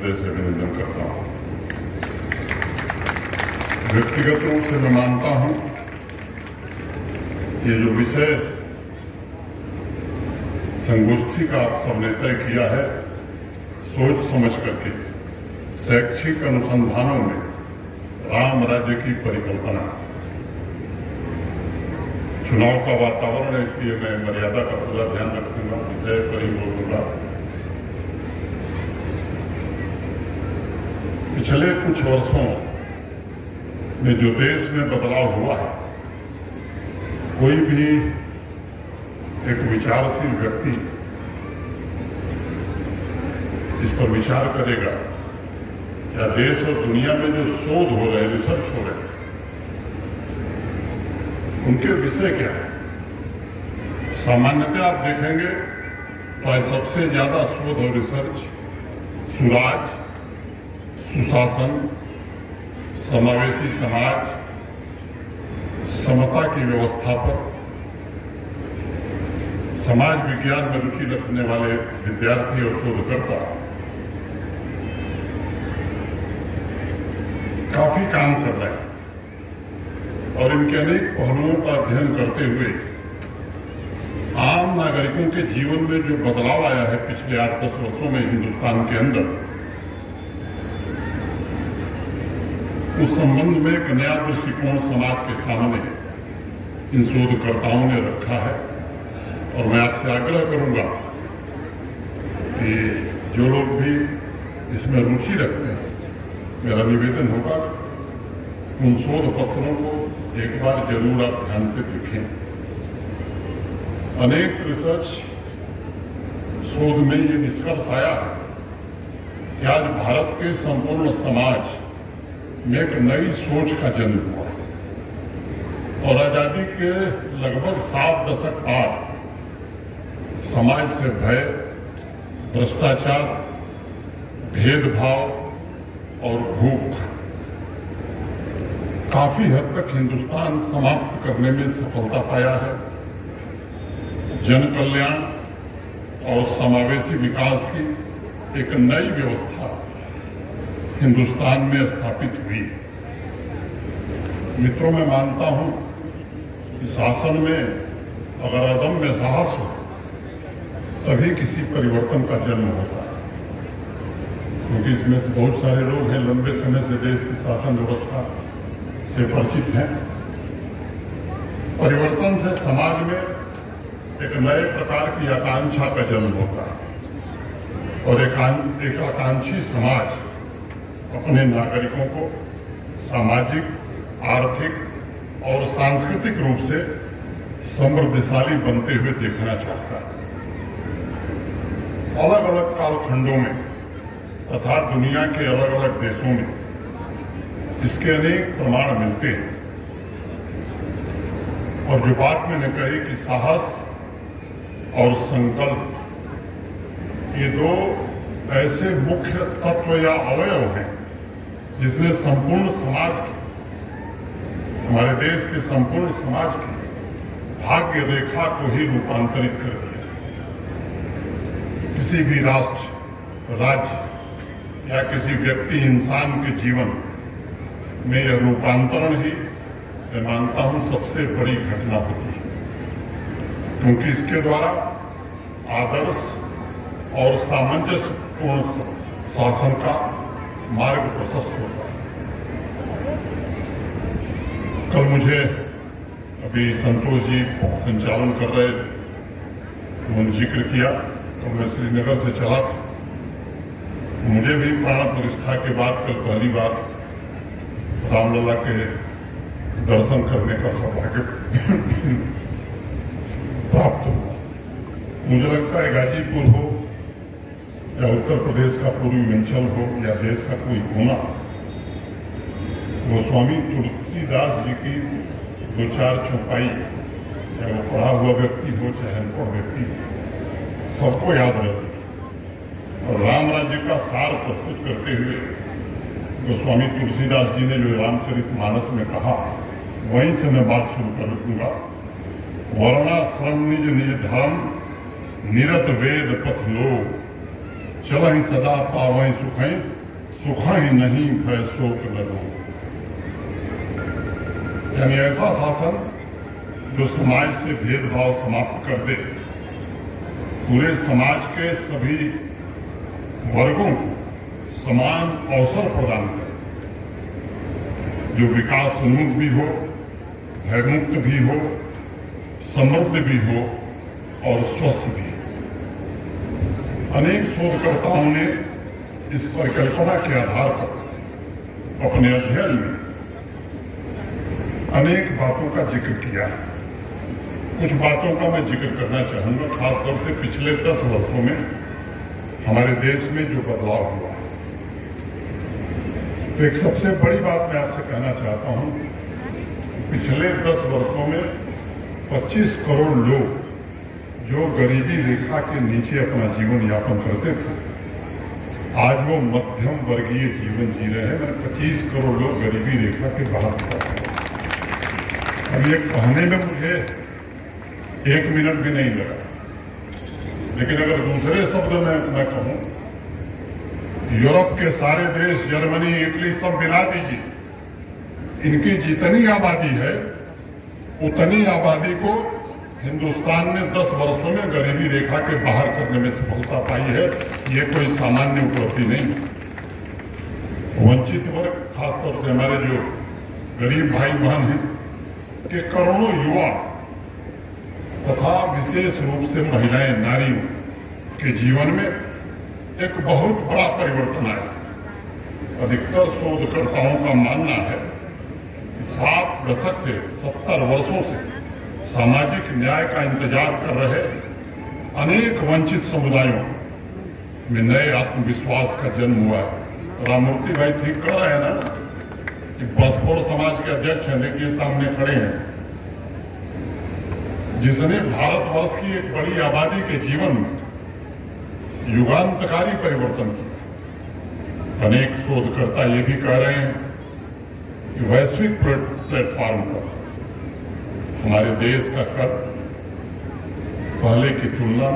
हृदय से अभिनंदन करता हूं। व्यक्तिगत रूप से मैं मानता हूं ये जो विषय संगोष्ठी का आप सबने तय किया है, सोच समझ करके शैक्षिक अनुसंधानों में राम राज्य की परिकल्पना, चुनाव का वातावरण है, इसलिए मैं मर्यादा का पूरा ध्यान रखूंगा, विषय पर ही बोलूंगा। पिछले कुछ वर्षों में जो देश में बदलाव हुआ है, कोई भी एक विचारशील व्यक्ति इस पर विचार करेगा या देश और दुनिया में जो शोध हो रहे हैं, रिसर्च हो रहे हैं, उनके विषय क्या है। सामान्यतः आप देखेंगे तो सबसे ज्यादा शोध और रिसर्च सुराज, सुशासन, समावेशी समाज, समता की व्यवस्था पर, समाज विज्ञान में रुचि रखने वाले विद्यार्थी और शोधकर्ता काफी काम कर रहे हैं और इनके अनेक पहलुओं का अध्ययन करते हुए आम नागरिकों के जीवन में जो बदलाव आया है पिछले 8-10 वर्षों में हिंदुस्तान के अंदर, उस संबंध में एक नया दृष्टिकोण समाज के सामने इन शोधकर्ताओं ने रखा है। और मैं आपसे आग्रह करूंगा कि जो लोग भी इसमें रुचि रखते हैं, मेरा निवेदन होगा उन शोध पत्रों को एक बार जरूर आप ध्यान से देखें। अनेक रिसर्च शोध में ये निष्कर्ष आया है कि आज भारत के संपूर्ण समाज में एक नई सोच का जन्म हुआ और आजादी के लगभग 7 दशक बाद समाज से भय, भ्रष्टाचार, भेदभाव और भूख काफी हद तक हिंदुस्तान समाप्त करने में सफलता पाया है। जन कल्याण और समावेशी विकास की एक नई व्यवस्था हिंदुस्तान में स्थापित हुई। मित्रों, मैं मानता हूं कि शासन में अगर अदम्य साहस हो तभी किसी परिवर्तन का जन्म होता है, क्योंकि इसमें से बहुत सारे लोग हैं लंबे समय से देश की शासन व्यवस्था से परिचित हैं। परिवर्तन से समाज में एक नए प्रकार की आकांक्षा का जन्म होता है और एक आकांक्षी समाज अपने नागरिकों को सामाजिक, आर्थिक और सांस्कृतिक रूप से समृद्धशाली बनते हुए देखना चाहता है। अलग अलग कालखंडों में तथा दुनिया के अलग अलग देशों में इसके अनेक प्रमाण मिलते हैं। और जो बात मैंने कही कि साहस और संकल्प, ये दो ऐसे मुख्य तत्व या अवयव हैं जिसने संपूर्ण समाज की, हमारे देश के संपूर्ण समाज की भाग्य रेखा को ही रूपांतरित कर दिया। किसी भी राष्ट्र, राज्य या किसी व्यक्ति, इंसान के जीवन में यह रूपांतरण ही, मैं मानता हूं, सबसे बड़ी घटना होती है, क्योंकि इसके द्वारा आदर्श और सामंजस्यपूर्ण शासन का मार्ग प्रशस्त होता है। कल मुझे अभी संतोष जी संचालन कर रहे, उन्होंने जिक्र किया तो मैं श्रीनगर से चला था। मुझे भी प्राण प्रतिष्ठा के बाद कल पहली बार रामलला के दर्शन करने का सौभाग्य प्राप्त हुआ। मुझे लगता है गाजीपुर हो या उत्तर प्रदेश का पूर्वांचल हो या देश का कोई कोना, वो स्वामी तुलसीदास जी की 2-4 चौपाई, चाहे वो पढ़ा हुआ व्यक्ति हो चाहे अनपढ़ व्यक्ति हो, सबको याद रहती है। और राम राज्य का सार प्रस्तुत करते हुए गोस्वामी तुलसीदास जी ने जो रामचरितमानस में कहा, वहीं से मैं बात शुरू कर दूंगा। वर्णाश्रम निज निज धर्म, निरत वेद पथ लोग, चलहि सदा पावहि सुखहि, सुखहि नहीं भय शोक न रो। यानी ऐसा शासन जो समाज से भेदभाव समाप्त कर दे, पूरे समाज के सभी वर्गों को समान अवसर प्रदान करे, जो विकास उन्मुख भी हो, भयमुक्त भी हो, समृद्ध भी हो और स्वस्थ भी हो। अनेक शोधकर्ताओं ने इस परिकल्पना के आधार पर अपने अध्ययन में अनेक बातों का जिक्र किया है। कुछ बातों का मैं जिक्र करना चाहूंगा, खासतौर से पिछले 10 वर्षों में हमारे देश में जो बदलाव हुआ है। तो एक सबसे बड़ी बात मैं आपसे कहना चाहता हूं, पिछले 10 वर्षों में 25 करोड़ लोग जो गरीबी रेखा के नीचे अपना जीवन यापन करते थे, आज वो मध्यम वर्गीय जीवन जी रहे हैं। मैंने 25 करोड़ लोग गरीबी रेखा के बाहर हैं। अब ये कहने में मुझे 1 मिनट भी नहीं लगा, लेकिन अगर दूसरे शब्द में मैं कहूं, यूरोप के सारे देश, जर्मनी, इटली सब मिला दीजिए, इनकी जितनी आबादी है उतनी आबादी को हिंदुस्तान ने 10 वर्षों में गरीबी रेखा के बाहर करने में सफलता पाई है। ये कोई सामान्य उपलब्धि नहीं। वंचित वर्ग, खासतौर से हमारे जो गरीब भाई बहन हैं, के करोड़ों युवा तथा विशेष रूप से महिलाएं, नारियों के जीवन में एक बहुत बड़ा परिवर्तन आया। अधिकतर शोधकर्ताओं का मानना है कि 7 दशक से 70 वर्षों से सामाजिक न्याय का इंतजार कर रहे अनेक वंचित समुदायों में नए आत्मविश्वास का जन्म हुआ है। राममूर्ति भाई ठीक कह रहे हैं ना कि बसपोर समाज के अध्यक्ष हैं, देखिए सामने खड़े हैं, जिसने भारतवर्ष की एक बड़ी आबादी के जीवन में युगांतकारी परिवर्तन किया। अनेक शोधकर्ता ये भी कह रहे हैं कि वैश्विक प्लेटफॉर्म पर हमारे देश का कद पहले की तुलना